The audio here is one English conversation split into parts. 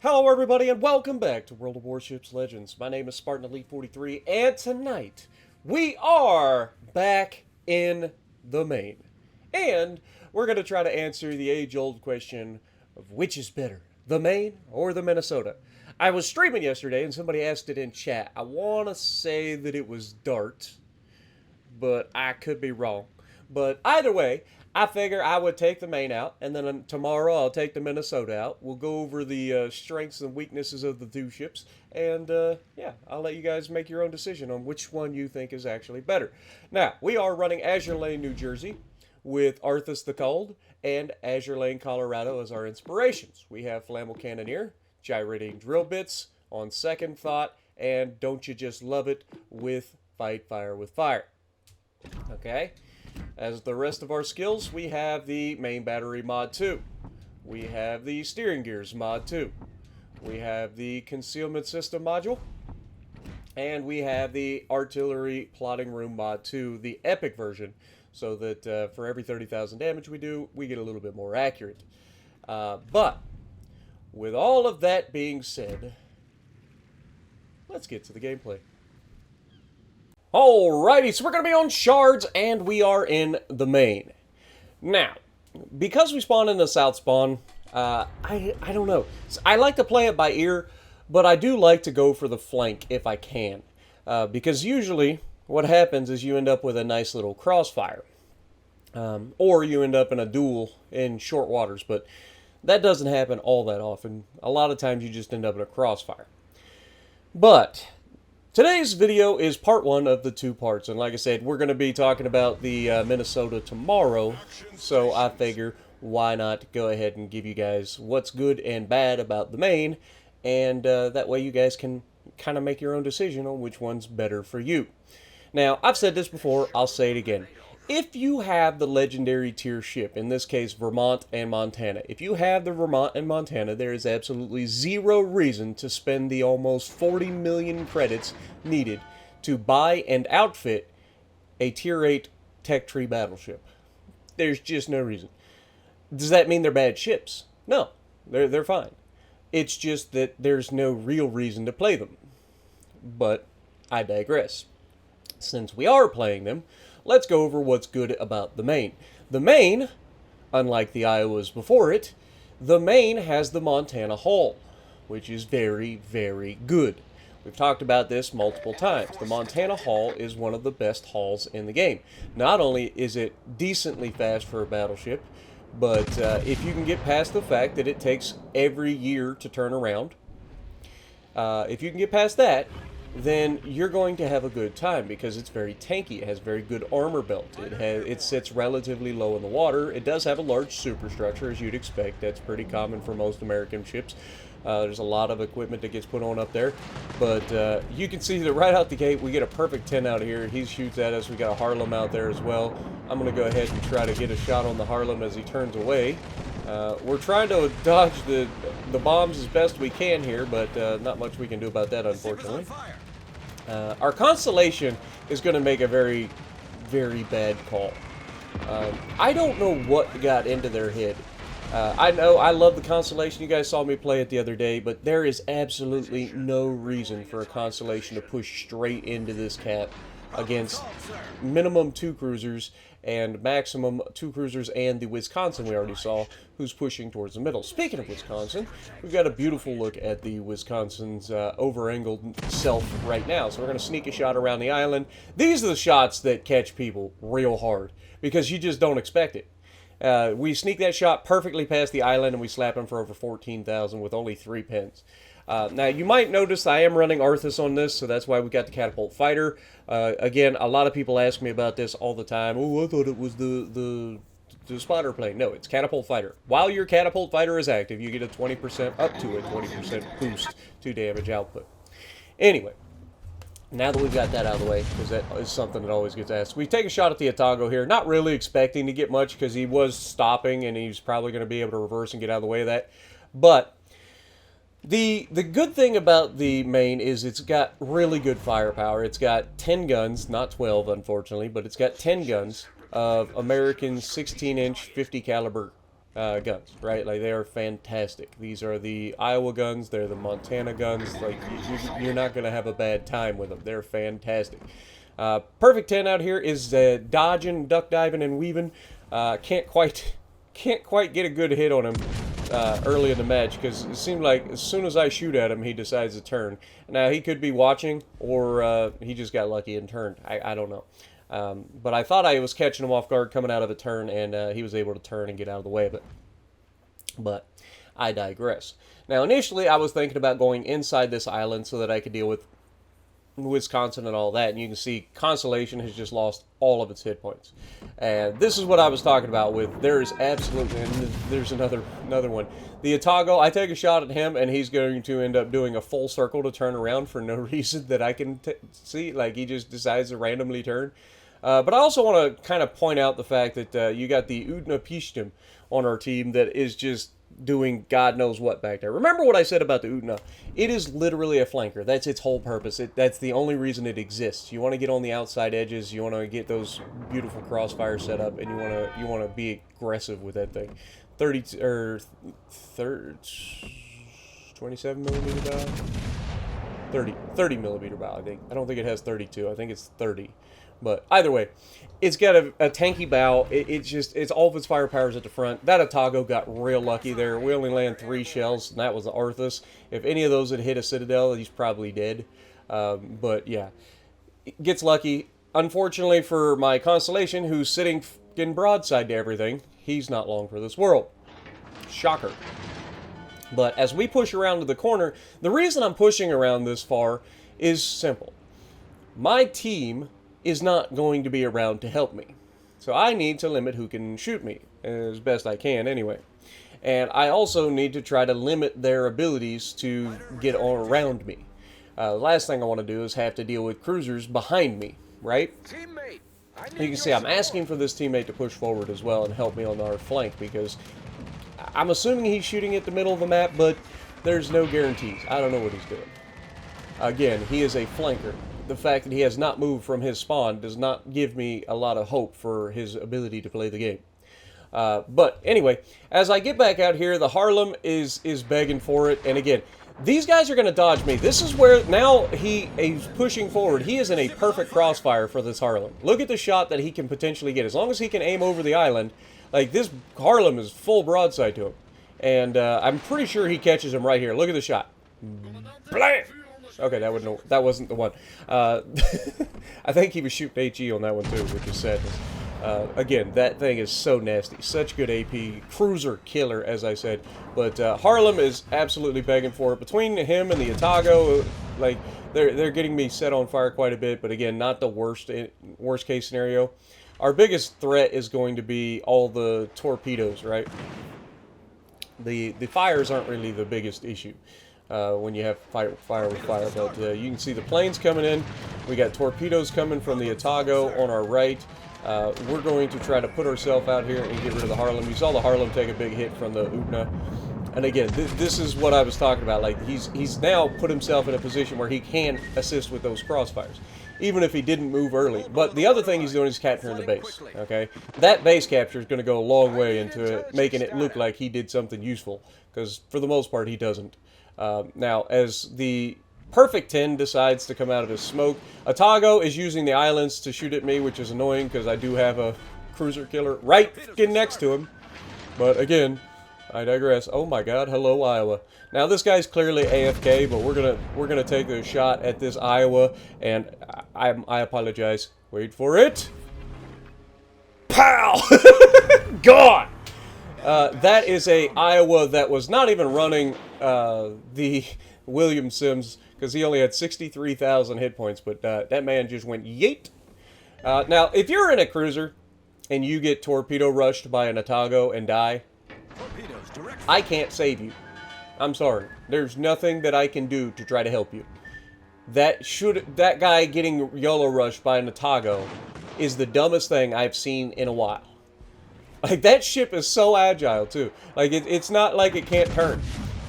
Hello everybody and welcome back to World of Warships Legends. My name is Spartan Elite 43 and tonight we are back in the Maine. And we're going to try to answer the age-old question of which is better, the Maine or the Minnesota. I was streaming yesterday and somebody asked it in chat. I want to say that it was Dart, but I could be wrong. But either way, I figure I would take the Maine out, and then tomorrow I'll take the Minnesota out. We'll go over the strengths and weaknesses of the two ships, and yeah, I'll let you guys make your own decision on which one you think is actually better. Now, we are running Azure Lane, New Jersey, with Arthas the Cold, and Azure Lane, Colorado as our inspirations. We have Flammable Cannoneer, Gyrating Drill Bits, On Second Thought, and Don't You Just Love It with Fight Fire with Fire. Okay? As the rest of our skills, we have the Main Battery Mod 2. We have the Steering Gears Mod 2. We have the Concealment System Module. And we have the Artillery Plotting Room Mod 2, the Epic version, so that for every 30,000 damage we do, we get a little bit more accurate. But, with all of that being said, let's get to the gameplay. Alrighty, so we're going to be on Shards, and we are in the Maine. Now, because we spawn in the South spawn, I don't know. I like to play it by ear, but I do like to go for the flank if I can. Because usually, what happens is you end up with a nice little crossfire. Or you end up in a duel in short waters, but that doesn't happen all that often. A lot of times you just end up in a crossfire. But today's video is part one of the two parts, and like I said, we're going to be talking about the Minnesota tomorrow, so I figure why not go ahead and give you guys what's good and bad about the Maine, and that way you guys can kind of make your own decision on which one's better for you. Now, I've said this before, I'll say it again. If you have the legendary tier ship, in this case Vermont and Montana, if you have the Vermont and Montana, there is absolutely zero reason to spend the almost 40 million credits needed to buy and outfit a tier 8 tech tree battleship. There's just no reason. Does that mean they're bad ships? No, they're fine. It's just that there's no real reason to play them. But I digress. Since we are playing them, let's go over what's good about the Maine. The Maine, unlike the Iowas before it, the Maine has the Montana hull, which is very, very good. We've talked about this multiple times. The Montana hull is one of the best hulls in the game. Not only is it decently fast for a battleship, but if you can get past the fact that it takes every year to turn around, if you can get past that, then you're going to have a good time because it's very tanky. It has very good armor belt. It sits relatively low in the water. It does have a large superstructure, as you'd expect. That's pretty common for most American ships. There's a lot of equipment that gets put on up there. But you can see that right out the gate, we get a perfect 10 out here. He shoots at us. We got a Harlem out there as well. I'm going to go ahead and try to get a shot on the Harlem as he turns away. We're trying to dodge the bombs as best we can here, but not much we can do about that, unfortunately. Our Constellation is going to make a very, very bad call. I don't know what got into their head. I know I love the Constellation. You guys saw me play it the other day, but there is absolutely no reason for a Constellation to push straight into this cap against minimum 2 cruisers and maximum 2 cruisers and the Wisconsin we already saw, who's pushing towards the middle. Speaking of Wisconsin, we've got a beautiful look at the Wisconsin's over-angled self right now. So we're going to sneak a shot around the island. These are the shots that catch people real hard because you just don't expect it. We sneak that shot perfectly past the island and we slap him for over 14,000 with only 3 pins. Now, you might notice I am running Arthas on this, so that's why we got the Catapult Fighter. Again, a lot of people ask me about this all the time. Oh, I thought it was the spotter plane. No, it's Catapult Fighter. While your Catapult Fighter is active, you get a 20% up to a 20% boost to damage output. Anyway, now that we've got that out of the way, because that is something that always gets asked, we take a shot at the Otago here, not really expecting to get much because he was stopping and he's probably going to be able to reverse and get out of the way of that. But the good thing about the Maine is it's got really good firepower. It's got 10 guns, not 12 unfortunately, but it's got 10 guns of American 16-inch 50 caliber guns, right? Like, they are fantastic. These are the Iowa guns. They're the Montana guns. Like, you're not going to have a bad time with them. They're fantastic. Perfect 10 out here is dodging, duck diving, and weaving. Can't quite get a good hit on him early in the match, because it seemed like as soon as I shoot at him, he decides to turn. Now, he could be watching, or he just got lucky and turned. I don't know. But I thought I was catching him off guard coming out of a turn, and he was able to turn and get out of the way of it. But I digress. Now, initially, I was thinking about going inside this island so that I could deal with Wisconsin and all that, and you can see Constellation has just lost all of its hit points. And this is what I was talking about with, there is absolutely, and there's another one. The Otago, I take a shot at him, and he's going to end up doing a full circle to turn around for no reason that I can see. Like, he just decides to randomly turn. But I also want to kind of point out the fact that you got the Utna Pishtim on our team that is just doing God knows what back there. Remember what I said about the Utna? It is literally a flanker. That's its whole purpose. That's the only reason it exists. You want to get on the outside edges. You want to get those beautiful crossfires set up, and you want to be aggressive with that thing. 27 millimeter bow. 30 millimeter bow. I think. I don't think it has 32. I think it's 30. But either way, it's got a tanky bow. It's all of its firepower's at the front. That Otago got real lucky there. We only landed 3 shells, and that was the Arthas. If any of those had hit a Citadel, he's probably dead. But yeah, it gets lucky. Unfortunately for my Constellation, who's sitting in broadside to everything, he's not long for this world. Shocker. But as we push around to the corner, the reason I'm pushing around this far is simple. My team is not going to be around to help me. So I need to limit who can shoot me, as best I can anyway. And I also need to try to limit their abilities to get on around me. The last thing I want to do is have to deal with cruisers behind me, right? Teammate, you can see I'm asking for this teammate to push forward as well and help me on our flank, because I'm assuming he's shooting at the middle of the map, but there's no guarantees. I don't know what he's doing. Again, he is a flanker. The fact that he has not moved from his spawn does not give me a lot of hope for his ability to play the game. But anyway, as I get back out here, the Harlem is begging for it. And again, these guys are going to dodge me. This is where now he's pushing forward. He is in a perfect crossfire for this Harlem. Look at the shot that he can potentially get. As long as he can aim over the island, like this Harlem is full broadside to him. And I'm pretty sure he catches him right here. Look at the shot. Blam! Okay, that wasn't the one. I think he was shooting HE on that one too, which is sadness. Again, that thing is so nasty. Such good AP. Cruiser killer, as I said. But Harlem is absolutely begging for it. Between him and the Otago, like, they're getting me set on fire quite a bit. But again, not the worst case scenario. Our biggest threat is going to be all the torpedoes, right? The fires aren't really the biggest issue. When you have fire with fire, but you can see the planes coming in. We got torpedoes coming from the Otago on our right. We're going to try to put ourselves out here and get rid of the Harlem. You saw the Harlem take a big hit from the Utna. And again, this is what I was talking about. Like, he's now put himself in a position where he can assist with those crossfires, even if he didn't move early. But the other thing he's doing is capturing the base, okay? That base capture is going to go a long way into making it look like he did something useful, because for the most part, he doesn't. Now, as the Perfect 10 decides to come out of his smoke, Otago is using the islands to shoot at me, which is annoying because I do have a cruiser killer right next to him. But again, I digress. Oh my God, hello Iowa. Now this guy's clearly AFK, but we're gonna take a shot at this Iowa, and I apologize. Wait for it. Pow! Gone. That is a Iowa that was not even running the William Sims, because he only had 63,000 hit points, but that man just went yeet. Now, if you're in a cruiser and you get torpedo rushed by an Otago and die, I can't save you. I'm sorry. There's nothing that I can do to try to help you. That guy getting YOLO rushed by an Otago is the dumbest thing I've seen in a while. Like, that ship is so agile, too. Like, it's not like it can't turn.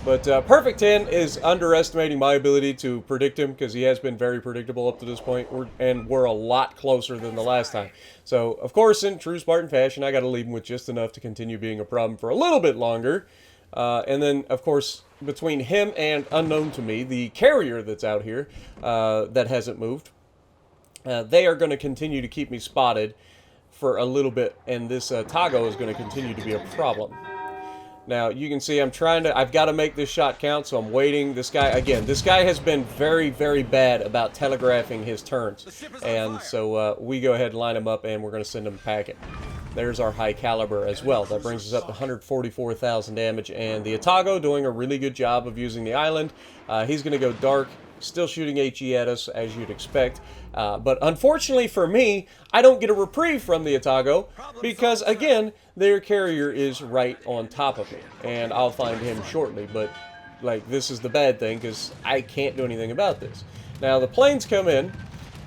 But Perfect 10 is underestimating my ability to predict him because he has been very predictable up to this point, and we're a lot closer than the last time. So, of course, in true Spartan fashion, I got to leave him with just enough to continue being a problem for a little bit longer. And then, of course, between him and, unknown to me, the carrier that's out here that hasn't moved, they are going to continue to keep me spotted for a little bit, and this Tago is going to continue to be a problem. Now, you can see I've got to make this shot count, so I'm waiting. This guy has been very, very bad about telegraphing his turns. And so we go ahead and line him up, and we're going to send him a packet. There's our high caliber as well. That brings us up to 144,000 damage, and the Atago doing a really good job of using the island. He's going to go dark, still shooting HE at us, as you'd expect. But unfortunately for me, I don't get a reprieve from the Atago because, again, their carrier is right on top of me. And I'll find him shortly, but, like, this is the bad thing because I can't do anything about this. Now, the planes come in,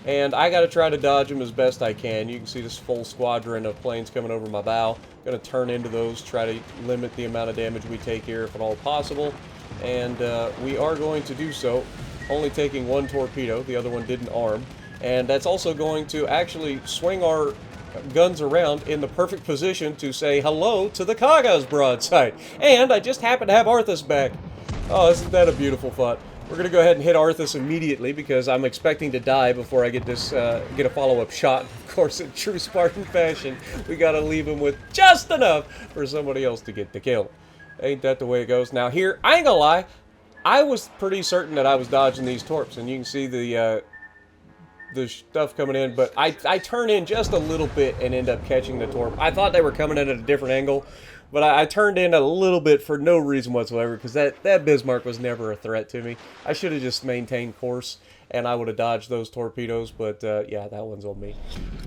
and I got to try to dodge them as best I can. You can see this full squadron of planes coming over my bow. Going to turn into those, try to limit the amount of damage we take here if at all possible. And we are going to do so, only taking one torpedo. The other one didn't arm. And that's also going to actually swing our guns around in the perfect position to say hello to the Kaga's broadside. And I just happen to have Arthas back. Oh, isn't that a beautiful thought? We're going to go ahead and hit Arthas immediately because I'm expecting to die before I get this get a follow-up shot. Of course, in true Spartan fashion, we got to leave him with just enough for somebody else to get the kill. Ain't that the way it goes? Now here, I ain't gonna lie, I was pretty certain that I was dodging these torps, and you can see the stuff coming in, but I turn in just a little bit and end up catching the torp. I thought they were coming in at a different angle, but I turned in a little bit for no reason whatsoever, because that Bismarck was never a threat to me. I should have just maintained course, and I would have dodged those torpedoes, but yeah, that one's on me.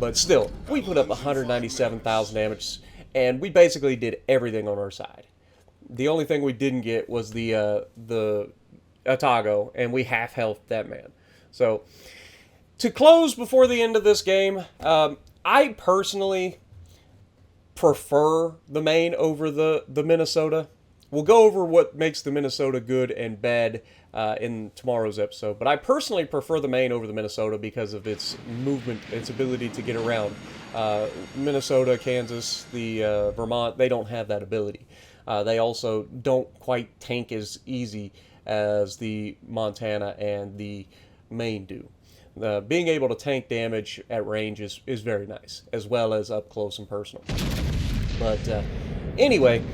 But still, we put up 197,000 damage, and we basically did everything on our side. The only thing we didn't get was the Atago, and we half-healthed that man. So, to close before the end of this game, I personally prefer the Maine over the Minnesota. We'll go over what makes the Minnesota good and bad in tomorrow's episode, but I personally prefer the Maine over the Minnesota because of its movement, its ability to get around. Minnesota, Kansas, the Vermont, they don't have that ability. They also don't quite tank as easy as the Montana and the Maine do. Being able to tank damage at range is very nice, as well as up close and personal. But anyway,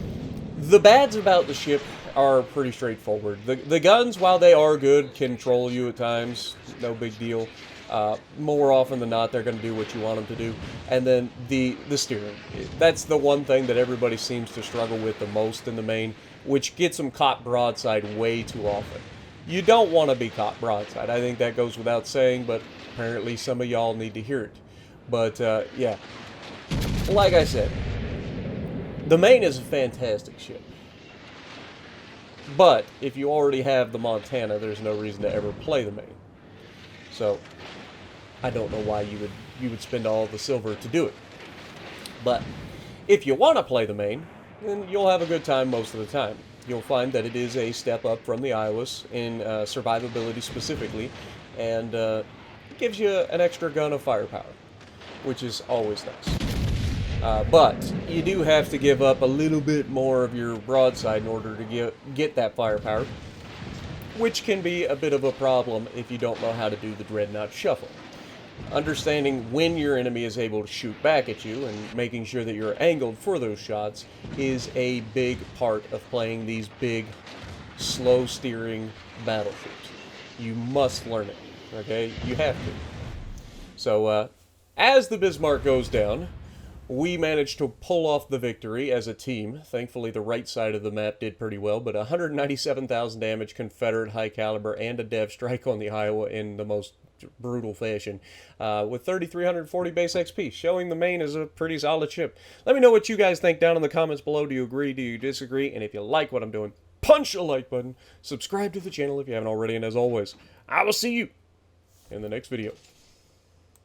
the bads about the ship are pretty straightforward. The guns, while they are good, can troll you at times. No big deal. More often than not, they're going to do what you want them to do. And then the steering. That's the one thing that everybody seems to struggle with the most in the Maine, which gets them caught broadside way too often. You don't want to be caught broadside. I think that goes without saying, but apparently some of y'all need to hear it. But, yeah. Like I said, the Maine is a fantastic ship. But, if you already have the Montana, there's no reason to ever play the Maine. So, I don't know why you would spend all the silver to do it. But, if you want to play the Maine, then you'll have a good time most of the time. You'll find that it is a step up from the Iowas in survivability specifically, and it gives you an extra gun of firepower, which is always nice. But you do have to give up a little bit more of your broadside in order to get that firepower, which can be a bit of a problem if you don't know how to do the Dreadnought Shuffle. Understanding when your enemy is able to shoot back at you and making sure that you're angled for those shots is a big part of playing these big, slow-steering battleships. You must learn it, okay? You have to. So, as the Bismarck goes down, we managed to pull off the victory as a team. Thankfully, the right side of the map did pretty well, but 197,000 damage, Confederate high caliber, and a dev strike on the Iowa in the most brutal fashion, with 3,340 base XP, showing the Maine is a pretty solid ship. Let me know what you guys think down in the comments below. Do you agree? Do you disagree? And if you like what I'm doing, punch a like button, subscribe to the channel if you haven't already, and as always, I will see you in the next video.